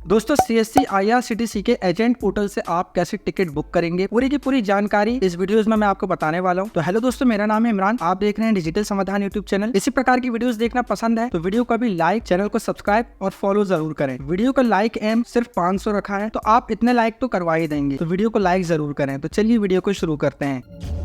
दोस्तों CSC IRCTC के agent portal से आप कैसे टिकट बुक करेंगे, पूरी की पूरी जानकारी इस वीडियोस में मैं आपको बताने वाला हूं। तो हेलो दोस्तों, मेरा नाम है इमरान, आप देख रहे हैं डिजिटल समाधान यूट्यूब चैनल। इसी प्रकार की वीडियोस देखना पसंद है तो वीडियो को भी लाइक, चैनल को सब्सक्राइब और फॉलो जरूर करें। वीडियो का लाइक एम सिर्फ 500 रखा है, तो आप इतने लाइक तो करवा ही देंगे, तो वीडियो को लाइक जरूर करें। तो चलिए वीडियो को शुरू करते हैं।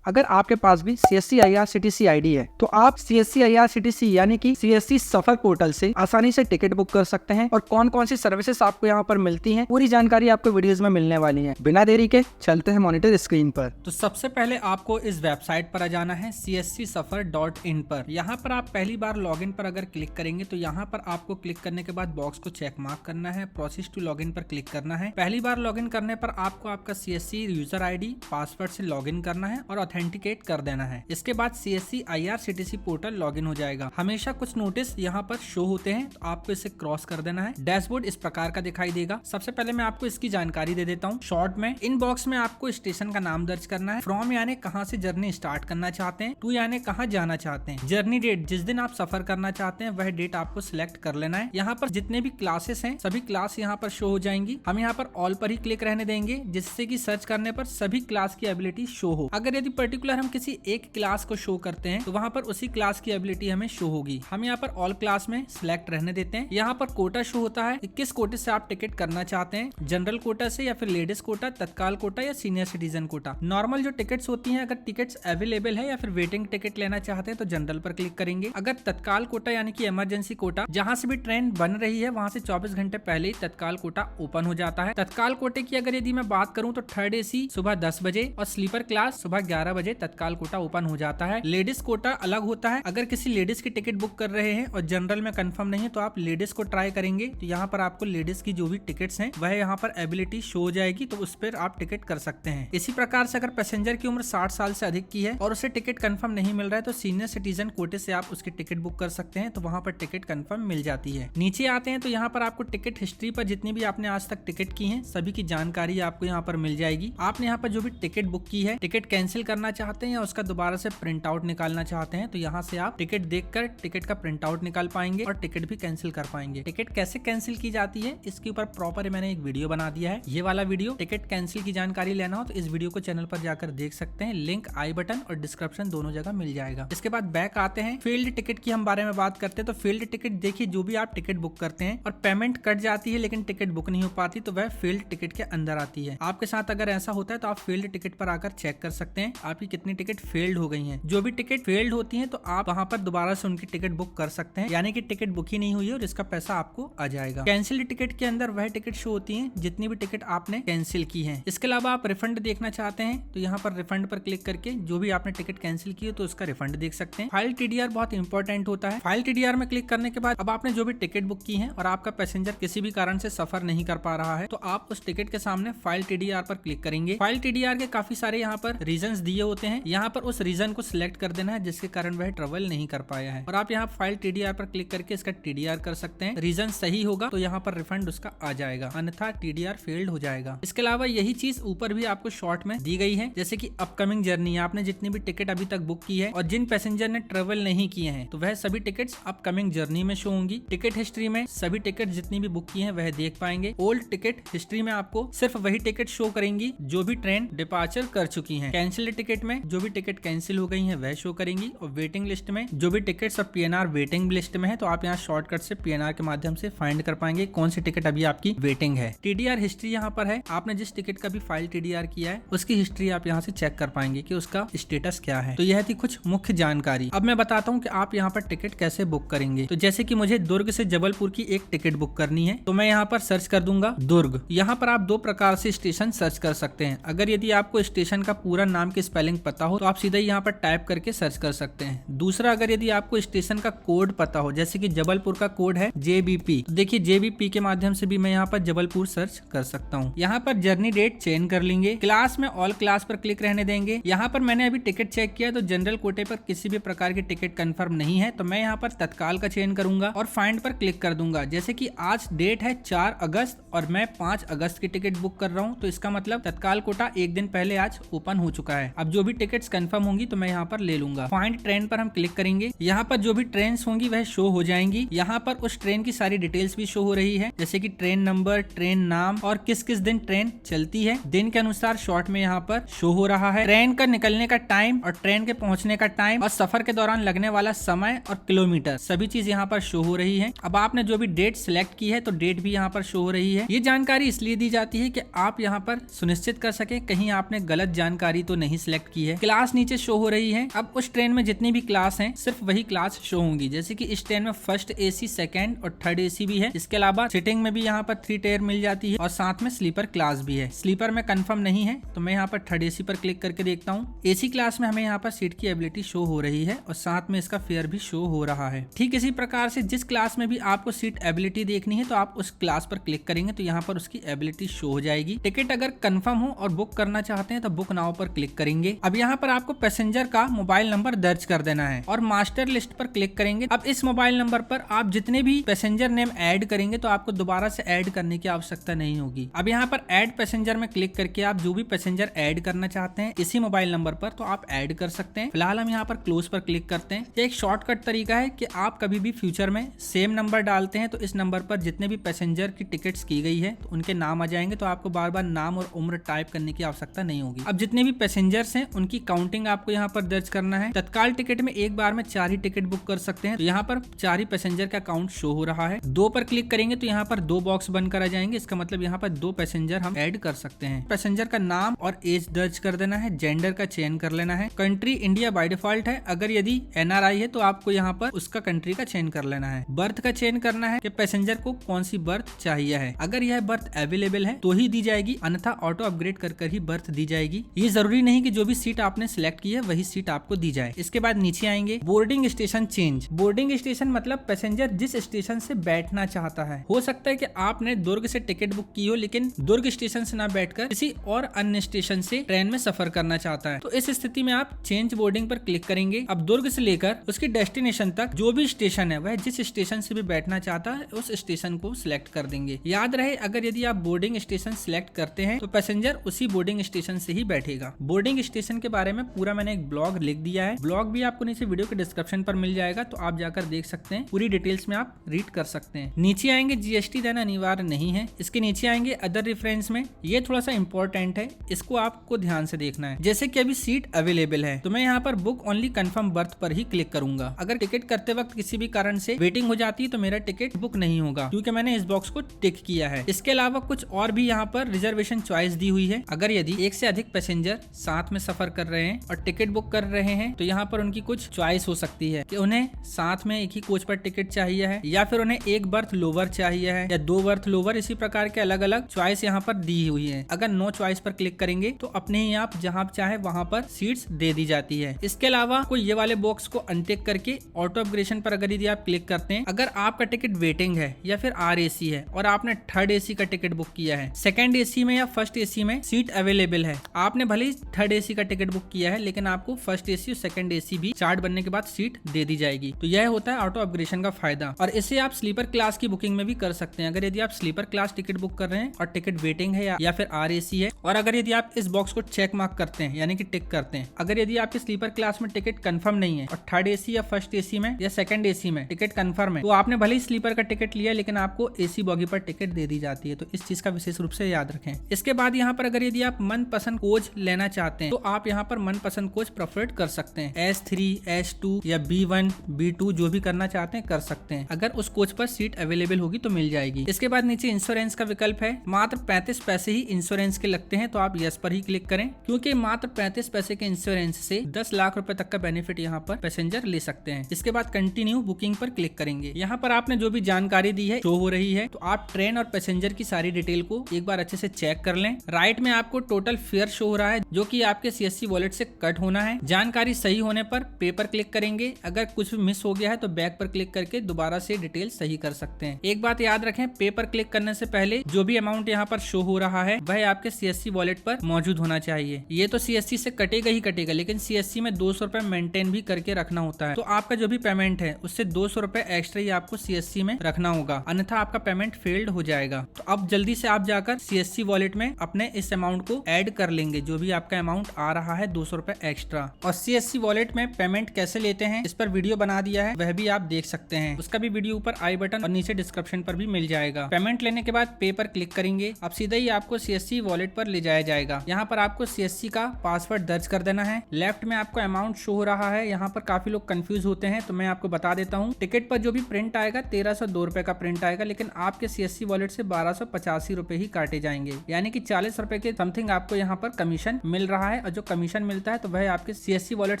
अगर आपके पास भी CSC IRCTC आईडी है तो आप CSC IRCTC यानी कि CSC सफर पोर्टल से आसानी से टिकट बुक कर सकते हैं। और कौन कौन सी सर्विसेज आपको यहाँ पर मिलती हैं, पूरी जानकारी आपको वीडियोस में मिलने वाली है। बिना देरी के चलते हैं मॉनिटर स्क्रीन पर। तो सबसे पहले आपको इस वेबसाइट पर आ जाना है cscsuffer.in पर। यहाँ पर आप पहली बार लॉगिन पर अगर क्लिक करेंगे तो यहाँ पर आपको क्लिक करने के बाद बॉक्स को चेक मार्क करना है, प्रोसेस टू लॉगिन पर क्लिक करना है। पहली बार लॉगिन करने पर आपको आपका CSC यूजर आईडी पासवर्ड से लॉगिन करना है और ऑथेंटिकेट कर देना है। इसके बाद CSC IRCTC पोर्टल लॉगिन हो जाएगा। हमेशा कुछ नोटिस यहाँ पर शो होते हैं, तो आपको इसे क्रॉस कर देना है। डैशबोर्ड इस प्रकार का दिखाई देगा। सबसे पहले मैं आपको इसकी जानकारी दे देता हूँ शॉर्ट में। इन बॉक्स में आपको स्टेशन का नाम दर्ज करना है। फ्रॉम यानी कहाँ से जर्नी स्टार्ट करना चाहते हैं, टू यानी कहाँ जाना चाहते हैं, जर्नी डेट जिस दिन आप सफर करना चाहते हैं वह डेट आपको सिलेक्ट कर लेना है। यहाँ पर जितने भी क्लासेस हैं सभी क्लास यहाँ पर शो हो जाएंगी। हम यहाँ पर ऑल पर ही क्लिक रहने देंगे, जिससे कि सर्च करने पर सभी क्लास की एबिलिटी शो हो। अगर यदि पर्टिकुलर हम किसी एक क्लास को शो करते हैं तो वहां पर उसी क्लास की एबिलिटी हमें शो होगी। हम यहाँ पर ऑल क्लास में सिलेक्ट रहने देते हैं। यहाँ पर कोटा शो होता है कि किस कोटे से आप टिकट करना चाहते हैं, जनरल कोटा से या फिर लेडीज कोटा, तत्काल कोटा या सीनियर सिटीजन कोटा। नॉर्मल जो टिकट्स होती हैं, अगर टिकट्स अवेलेबल है या फिर वेटिंग टिकट लेना चाहते हैं तो जनरल पर क्लिक करेंगे। अगर तत्काल कोटा यानी कि इमरजेंसी कोटा, जहां से भी ट्रेन बन रही है वहां से 24 घंटे पहले ही तत्काल कोटा ओपन हो जाता है। तत्काल कोटे की अगर यदि मैं बात करूं तो थर्ड AC सुबह 10 बजे और स्लीपर क्लास सुबह 11 बजे तत्काल कोटा ओपन हो जाता है। लेडीज कोटा अलग होता है। अगर किसी लेडीज की टिकट बुक कर रहे हैं और जनरल में कंफर्म नहीं है तो आप लेडीज को ट्राई करेंगे, तो यहाँ पर आपको लेडीज की जो भी टिकट्स हैं वह यहाँ पर एबिलिटी शो हो जाएगी, तो उस पर आप टिकट कर सकते हैं। इसी प्रकार से अगर पैसेंजर की उम्र 60 साल से अधिक की है और उसे टिकट कंफर्म नहीं मिल रहा है तो सीनियर सिटीजन कोटे से आप उसकी टिकट बुक कर सकते हैं, तो वहां पर टिकट कंफर्म मिल जाती है। नीचे आते हैं तो यहाँ पर आपको टिकट हिस्ट्री पर जितनी भी आपने आज तक टिकट की है सभी की जानकारी आपको यहाँ पर मिल जाएगी। आपने यहाँ पर जो भी टिकट बुक की है, टिकट कैंसिल करना चाहते हैं या उसका दोबारा से प्रिंट आउट निकालना चाहते हैं तो यहाँ से आप टिकट देखकर टिकट का प्रिंट आउट निकाल पाएंगे और टिकट भी कैंसिल कर पाएंगे। टिकट कैसे कैंसिल की जाती है इसके ऊपर प्रॉपर मैंने एक वीडियो बना दिया है। ये वाला वीडियो टिकट कैंसिल की जानकारी लेना हो तो इस वीडियो को चैनल पर जाकर देख सकते हैं। लिंक आई बटन और डिस्क्रिप्शन दोनों जगह मिल जाएगा। इसके बाद बैक आते हैं, फील्ड टिकट की हम बारे में बात करते हैं। तो फील्ड टिकट देखिए, जो भी आप टिकट बुक करते हैं और पेमेंट कट जाती है लेकिन टिकट बुक नहीं हो पाती तो वह फील्ड टिकट के अंदर आती है। आपके साथ अगर ऐसा होता है तो आप फील्ड टिकट पर आकर चेक कर सकते हैं आपकी कितनी टिकट फेल्ड हो गई है। जो भी टिकट फेल्ड होती है तो आप वहां पर दोबारा से उनकी टिकट बुक कर सकते हैं, यानी कि टिकट बुक ही नहीं हुई है और इसका पैसा आपको आ जाएगा। कैंसिल्ड टिकट के अंदर वह टिकट शो होती है जितनी भी टिकट आपने कैंसिल की है। इसके अलावा आप रिफंड देखना चाहते हैं तो यहाँ पर रिफंड पर क्लिक करके जो भी आपने टिकट कैंसिल की है तो उसका रिफंड देख सकते हैं। फाइल TDR बहुत इंपॉर्टेंट होता है। फाइल TDR में क्लिक करने के बाद अब आपने जो भी टिकट बुक की है और आपका पैसेंजर किसी भी कारण से सफर नहीं कर पा रहा है तो आप उस टिकट के सामने फाइल TDR पर क्लिक करेंगे। फाइल TDR के काफी सारे यहाँ पर रीजंस दिए होते हैं, यहाँ पर उस रीजन को सिलेक्ट कर देना है जिसके कारण वह ट्रेवल नहीं कर पाया है और आप यहाँ फाइल TDR पर क्लिक करके इसका TDR कर सकते हैं। रीजन सही होगा तो यहाँ पर रिफंड उसका आ जाएगा, अन्यथा TDR फेल्ड हो जाएगा। इसके अलावा यही चीज ऊपर भी आपको शॉर्ट में दी गई है, जैसे कि अपकमिंग जर्नी, आपने जितनी भी टिकट अभी तक बुक की है और जिन पैसेंजर ने ट्रेवल नहीं किए हैं तो वह सभी टिकट्स अपकमिंग जर्नी में शो होंगी। टिकट हिस्ट्री में सभी टिकट जितनी भी बुक की है वह देख पाएंगे। ओल्ड टिकट हिस्ट्री में आपको सिर्फ वही टिकट शो करेंगी जो भी ट्रेन डिपार्चर कर चुकी है। कैंसिल्ड टिकट में जो भी टिकट कैंसिल हो गई है वह शो करेंगी और वेटिंग लिस्ट में जो भी टिकट्स और PNR वेटिंग लिस्ट में है तो आप यहाँ शॉर्टकट से PNR के माध्यम से फाइंड कर पाएंगे कौन सी टिकट अभी आपकी वेटिंग है। TDR हिस्ट्री यहाँ पर है, आपने जिस टिकट का भी फाइल TDR किया है उसकी हिस्ट्री आप यहाँ से चेक कर पाएंगे कि उसका स्टेटस क्या है। तो यह थी कुछ मुख्य जानकारी। अब मैं बताता हूँ कि आप यहाँ पर टिकट कैसे बुक करेंगे। तो जैसे कि मुझे दुर्ग से जबलपुर की एक टिकट बुक करनी है तो मैं यहाँ पर सर्च कर दूंगा दुर्ग। यहाँ पर आप दो प्रकार से स्टेशन सर्च कर सकते हैं। अगर यदि आपको स्टेशन का पूरा नाम की स्पेलिंग पता हो तो आप सीधा यहाँ पर टाइप करके सर्च कर सकते हैं। दूसरा, अगर यदि आपको स्टेशन का कोड पता हो, जैसे कि जबलपुर का कोड है JBP, तो देखिए JBP के माध्यम से भी मैं यहाँ पर जबलपुर सर्च कर सकता हूँ। यहाँ पर जर्नी डेट चेंज कर लेंगे। क्लास में ऑल क्लास पर क्लिक रहने देंगे। यहाँ पर मैंने अभी टिकट चेक किया तो जनरल कोटे पर किसी भी प्रकार की टिकट कंफर्म नहीं है तो मैं यहाँ पर तत्काल का चयन करूंगा और फाइंड पर क्लिक कर दूंगा। जैसे कि आज डेट है 4 अगस्त और मैं 5 अगस्त की टिकट बुक कर रहा हूँ तो इसका मतलब तत्काल कोटा एक दिन पहले आज ओपन हो चुका है। अब जो भी टिकट्स कंफर्म होंगी तो मैं यहाँ पर ले लूंगा। फाइंड ट्रेन पर हम क्लिक करेंगे। यहाँ पर जो भी ट्रेन होंगी वह शो हो जाएंगी। यहाँ पर उस ट्रेन की सारी डिटेल्स भी शो हो रही है, जैसे कि ट्रेन नंबर, ट्रेन नाम और किस किस दिन ट्रेन चलती है। दिन के अनुसार शॉर्ट में यहाँ पर शो हो रहा है। ट्रेन का निकलने का टाइम और ट्रेन के पहुंचने का टाइम और सफर के दौरान लगने वाला समय और किलोमीटर, सभी चीज यहाँ पर शो हो रही है। अब आपने जो भी डेट सिलेक्ट की है तो डेट भी यहाँ पर शो हो रही है। ये जानकारी इसलिए दी जाती है कि आप यहाँ पर सुनिश्चित कर सके कहीं आपने गलत जानकारी तो नहीं सिलेक्ट की है। क्लास नीचे शो हो रही है। अब उस ट्रेन में जितनी भी क्लास हैं सिर्फ वही क्लास शो होंगी, जैसे कि इस ट्रेन में फर्स्ट एसी, सेकंड और थर्ड एसी भी है। इसके अलावा सिटिंग में भी यहाँ पर 3 टायर मिल जाती है और साथ में स्लीपर क्लास भी है। स्लीपर में कंफर्म नहीं है तो मैं यहाँ पर थर्ड एसी पर क्लिक करके देखता हूँ। एसी क्लास में हमें यहाँ पर सीट की एबिलिटी शो हो रही है और साथ में इसका फेयर भी शो हो रहा है। ठीक इसी प्रकार से जिस क्लास में भी आपको सीट एबिलिटी देखनी है तो आप उस क्लास पर क्लिक करेंगे तो यहाँ पर उसकी एबिलिटी शो हो जाएगी। टिकट अगर कंफर्म हो और बुक करना चाहते हैं तो बुक नाउ पर क्लिक करेंगे। अब यहाँ पर आपको पैसेंजर का मोबाइल नंबर दर्ज कर देना है और मास्टर लिस्ट पर क्लिक करेंगे। अब इस मोबाइल नंबर पर आप जितने भी पैसेंजर नेम ऐड करेंगे तो आपको दोबारा से ऐड करने की आवश्यकता नहीं होगी। अब यहाँ पर ऐड पैसेंजर में क्लिक करके आप जो भी पैसेंजर ऐड करना चाहते हैं इसी मोबाइल नंबर पर तो आप ऐड कर सकते हैं। फिलहाल हम यहाँ पर क्लोज पर क्लिक करते हैं। ये एक शॉर्टकट तरीका है कि आप कभी भी फ्यूचर में सेम नंबर डालते हैं तो इस नंबर पर जितने भी पैसेंजर की टिकट्स की गई है तो उनके नाम आ जाएंगे, तो आपको बार बार नाम और उम्र टाइप करने की आवश्यकता नहीं होगी। अब जितने भी पैसेंजर्स हैं उनकी काउंटिंग आपको यहाँ पर दर्ज करना है। तत्काल टिकट में एक बार में 4 ही टिकट बुक कर सकते हैं, तो यहाँ पर 4 ही पैसेंजर का काउंट शो हो रहा है। 2 पर क्लिक करेंगे तो यहाँ पर 2 बॉक्स बनकर आ जाएंगे। इसका मतलब यहाँ पर 2 पैसेंजर हम ऐड कर सकते हैं। पैसेंजर का नाम और एज दर्ज कर देना है। जेंडर का चयन कर लेना है। कंट्री इंडिया बाय डिफॉल्ट है, अगर यदि NRI है तो आपको यहाँ पर उसका कंट्री का चयन कर लेना है। बर्थ का चयन करना है कि पैसेंजर को कौन सी बर्थ चाहिए है। अगर यह बर्थ अवेलेबल है तो ही दी जाएगी, अन्यथा ऑटो अपग्रेड कर ही बर्थ दी जाएगी। ये जरूरी नहीं कि जो भी सीट आपने सिलेक्ट की है वही सीट आपको दी जाए। इसके बाद नीचे आएंगे, boarding station change. Boarding station मतलब पैसेंजर जिस स्टेशन से बैठना चाहता है। हो सकता है कि आपने दुर्ग से टिकट बुक की हो लेकिन दुर्ग स्टेशन से ना बैठकर किसी और अन्य स्टेशन से ट्रेन में सफर करना चाहता है, तो इस स्थिति में आप चेंज बोर्डिंग पर क्लिक करेंगे। अब दुर्ग से लेकर उसकी डेस्टिनेशन तक जो भी स्टेशन है वह जिस स्टेशन से भी बैठना चाहता है उस स्टेशन को सिलेक्ट कर देंगे। याद रहे, अगर यदि आप बोर्डिंग स्टेशन सिलेक्ट करते हैं तो पैसेंजर उसी बोर्डिंग स्टेशन से ही बैठेगा। बोर्डिंग स्टेशन के बारे में पूरा मैंने एक ब्लॉग लिख दिया है। ब्लॉग भी आपको नीचे वीडियो के डिस्क्रिप्शन पर मिल जाएगा, तो आप जाकर देख सकते हैं। पूरी डिटेल्स में आप रीड कर सकते हैं। नीचे आएंगे, GST देना अनिवार्य नहीं है। इसके नीचे आएंगे अदर रेफरेंस में, ये थोड़ा सा इंपॉर्टेंट है, इसको आपको ध्यान से देखना है। जैसे कि अभी सीट अवेलेबल है तो मैं यहाँ पर बुक ओनली कंफर्म बर्थ पर ही क्लिक करूंगा। अगर टिकट करते वक्त किसी भी कारण से वेटिंग हो जाती है तो मेरा टिकट बुक नहीं होगा, क्योंकि मैंने इस बॉक्स को टिक किया है। इसके अलावा कुछ और भी यहाँ पर रिजर्वेशन चॉइस दी हुई है। अगर यदि एक से अधिक पैसेंजर साथ में सफर कर रहे हैं और टिकट बुक कर रहे हैं तो यहाँ पर उनकी कुछ चॉइस हो सकती है कि उन्हें साथ में एक ही कोच पर टिकट चाहिए है, या फिर उन्हें एक बर्थ लोअर चाहिए है, या 2 बर्थ लोअर। इसी प्रकार के अलग अलग चॉइस यहाँ पर दी हुई है। अगर नो चॉइस पर क्लिक करेंगे तो अपने ही आप जहाँ चाहे वहां पर सीट्स दे दी जाती है। इसके अलावा कोई ये वाले बॉक्स को अनटिक करके ऑटो अपग्रेडेशन पर अगर यदि आप क्लिक करते हैं, अगर आपका टिकट वेटिंग है या फिर RAC है और आपने थर्ड AC का टिकट बुक किया है, सेकंड AC में या फर्स्ट AC में सीट अवेलेबल है, आपने भले ही थर्ड AC का टिकट बुक किया है लेकिन आपको फर्स्ट AC और सेकंड AC भी चार्ट बनने के बाद सीट दे दी जाएगी। तो यह होता है ऑटो अपग्रेडेशन का फायदा, और इसे आप स्लीपर क्लास की बुकिंग में भी कर सकते हैं। अगर यदि आप स्लीपर क्लास टिकट बुक कर रहे हैं और टिकट वेटिंग है या फिर RAC है, और अगर यदि आप इस बॉक्स को चेक मार्क करते हैं यानी कि टिक करते हैं, अगर यदि आपके स्लीपर क्लास में टिकट कंफर्म नहीं है और थर्ड AC या फर्स्ट AC में या सेकंड AC में टिकट कंफर्म है, तो आपने भले ही स्लीपर का टिकट लिया लेकिन आपको AC बॉगी पर टिकट दे दी जाती है। तो इस चीज का विशेष रूप से याद रखें। इसके बाद यहाँ पर अगर यदि आप मनपसंद कोच लेना चाहते हैं तो आप यहाँ पर मनपसंद कोच प्रेफर कर सकते हैं। S3, S2 या B1, B2 जो भी करना चाहते हैं कर सकते हैं। अगर उस कोच पर सीट अवेलेबल होगी तो मिल जाएगी। इसके बाद नीचे इंश्योरेंस का विकल्प है। मात्र 35 पैसे ही इंश्योरेंस के लगते हैं, तो आप यस पर ही क्लिक करें, क्योंकि मात्र 35 पैसे के इंश्योरेंस से 10 लाख रुपए तक का बेनिफिट यहाँ पर पैसेंजर ले सकते हैं। इसके बाद कंटिन्यू बुकिंग पर क्लिक करेंगे। यहाँ पर आपने जो भी जानकारी दी है शो हो रही है, तो आप ट्रेन और पैसेंजर की सारी डिटेल को एक बार अच्छे से चेक कर लें। राइट में आपको टोटल फेयर शो हो रहा है जो कि आपके CSC वॉलेट से कट होना है। जानकारी सही होने पर पे पर क्लिक करेंगे। अगर कुछ भी मिस हो गया है तो बैक पर क्लिक करके दोबारा से डिटेल सही कर सकते हैं। एक बात याद रखें, पे पर क्लिक करने से पहले जो भी अमाउंट यहाँ पर शो हो रहा है वह आपके CSC वॉलेट पर मौजूद होना चाहिए। ये तो CSC से कटेगा ही कटेगा, लेकिन CSC में 200 रुपए मेंटेन भी करके रखना होता है। तो आपका जो भी पेमेंट है उससे 200 रुपए एक्स्ट्रा ही आपको CSC में रखना होगा, अन्यथा आपका पेमेंट फेल्ड हो जाएगा। तो अब जल्दी से आप जाकर CSC वॉलेट में अपने इस अमाउंट को ऐड कर लेंगे, जो भी आपका अमाउंट आ रहा है 200 रुपए एक्स्ट्रा। और CSC वॉलेट में पेमेंट कैसे लेते हैं इस पर वीडियो बना दिया है, वह भी आप देख सकते हैं। उसका भी वीडियो ऊपर आई बटन और नीचे डिस्क्रिप्शन पर भी मिल जाएगा। पेमेंट लेने के बाद पे पर क्लिक करेंगे, अब सीधा ही आपको CSC वॉलेट पर ले जाया जाएगा। यहाँ पर आपको CSC का पासवर्ड दर्ज कर देना है। लेफ्ट में आपको अमाउंट शो हो रहा है, यहाँ पर काफी लोग कंफ्यूज होते हैं तो मैं आपको बता देता हूँ। टिकट पर जो भी प्रिंट आएगा 1302 रुपए का प्रिंट आएगा, लेकिन आपके CSC वॉलेट से 1285 रुपए ही काटे जाएंगे, यानी कि 40 रुपए के समथिंग आपको यहाँ पर कमीशन मिल रहा है। और जो कमीशन मिलता है तो वह आपके CSC वॉलेट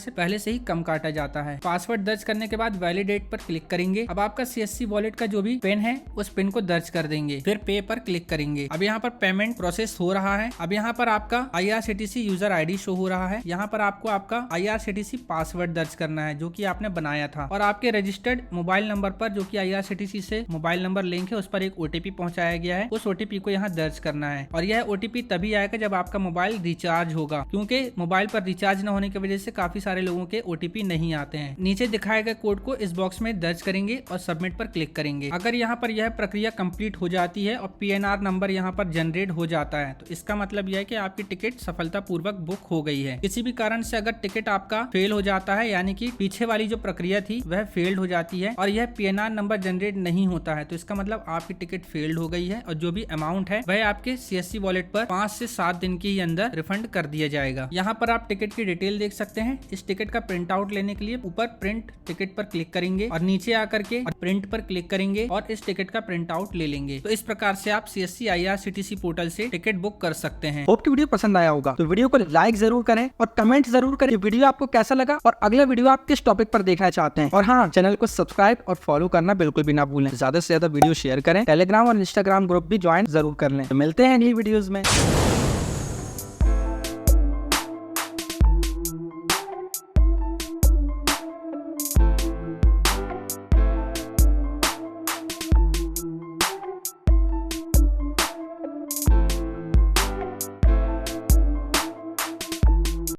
से पहले से ही कम काटा जाता है। पासवर्ड दर्ज करने के बाद वैलिडेट पर क्लिक करेंगे। अब आपका CSC वॉलेट का जो भी पिन है उस पिन को दर्ज कर देंगे, फिर पे पर क्लिक करेंगे। अब यहाँ पर पेमेंट प्रोसेस हो रहा है। अब यहाँ पर आपका IRCTC यूजर ID शो हो रहा है। यहाँ पर आपको आपका IRCTC पासवर्ड दर्ज करना है जो कि आपने बनाया था, और आपके रजिस्टर्ड मोबाइल नंबर पर जो कि IRCTC से मोबाइल नंबर लिंक है उस पर एक OTP पहुंचाया गया है, उस OTP को यहाँ दर्ज करना है। और यह OTP तभी आएगा जब आपका मोबाइल रिचार्ज होगा, क्योंकि मोबाइल पर रिचार्ज न होने की वजह से काफी सारे लोगों के OTP नहीं आते हैं। नीचे दिखाए गए कोड को इस बॉक्स में दर्ज करेंगे और सबमिट पर क्लिक करेंगे। अगर यहाँ पर यह प्रक्रिया कंप्लीट हो जाती है और PNR नंबर यहाँ पर जनरेट हो जाता है तो इसका मतलब यह है कि आपकी टिकट सफलतापूर्वक बुक हो गई है। किसी भी कारण से अगर टिकट आपका फेल हो जाता है, यानी कि पीछे वाली जो प्रक्रिया थी वह फेल्ड हो जाती है और यह PNR नंबर जनरेट नहीं होता है, तो इसका मतलब आपकी टिकट फेल्ड हो गई है और जो भी अमाउंट है वह आपके CSC वॉलेट पर 5 से 7 दिन के ही अंदर रिफंड कर दिया जाएगा। यहाँ पर आप टिकट की डिटेल देख सकते हैं। इस टिकट का प्रिंट आउट लेने के लिए ऊपर प्रिंट टिकट पर क्लिक करेंगे और नीचे आकर के प्रिंट पर क्लिक करेंगे और इस टिकट का प्रिंट आउट ले लेंगे। तो इस प्रकार से आप CSC IRCTC पोर्टल से टिकट बुक कर सकते हैं। होप की वीडियो पसंद आया होगा तो वीडियो को लाइक जरूर करें और कमेंट जरूर करें वीडियो आपको कैसा लगा और अगला वीडियो आप किस टॉपिक पर देखना चाहते हैं। और हाँ, चैनल को सब्सक्राइब और फॉलो करना बिल्कुल भी ना भूलें। ज्यादा से ज्यादा वीडियो शेयर करें, टेलीग्राम और इंस्टाग्राम ग्रुप भी ज्वाइन जरूर कर लें। तो मिलते हैं नई वीडियोस में।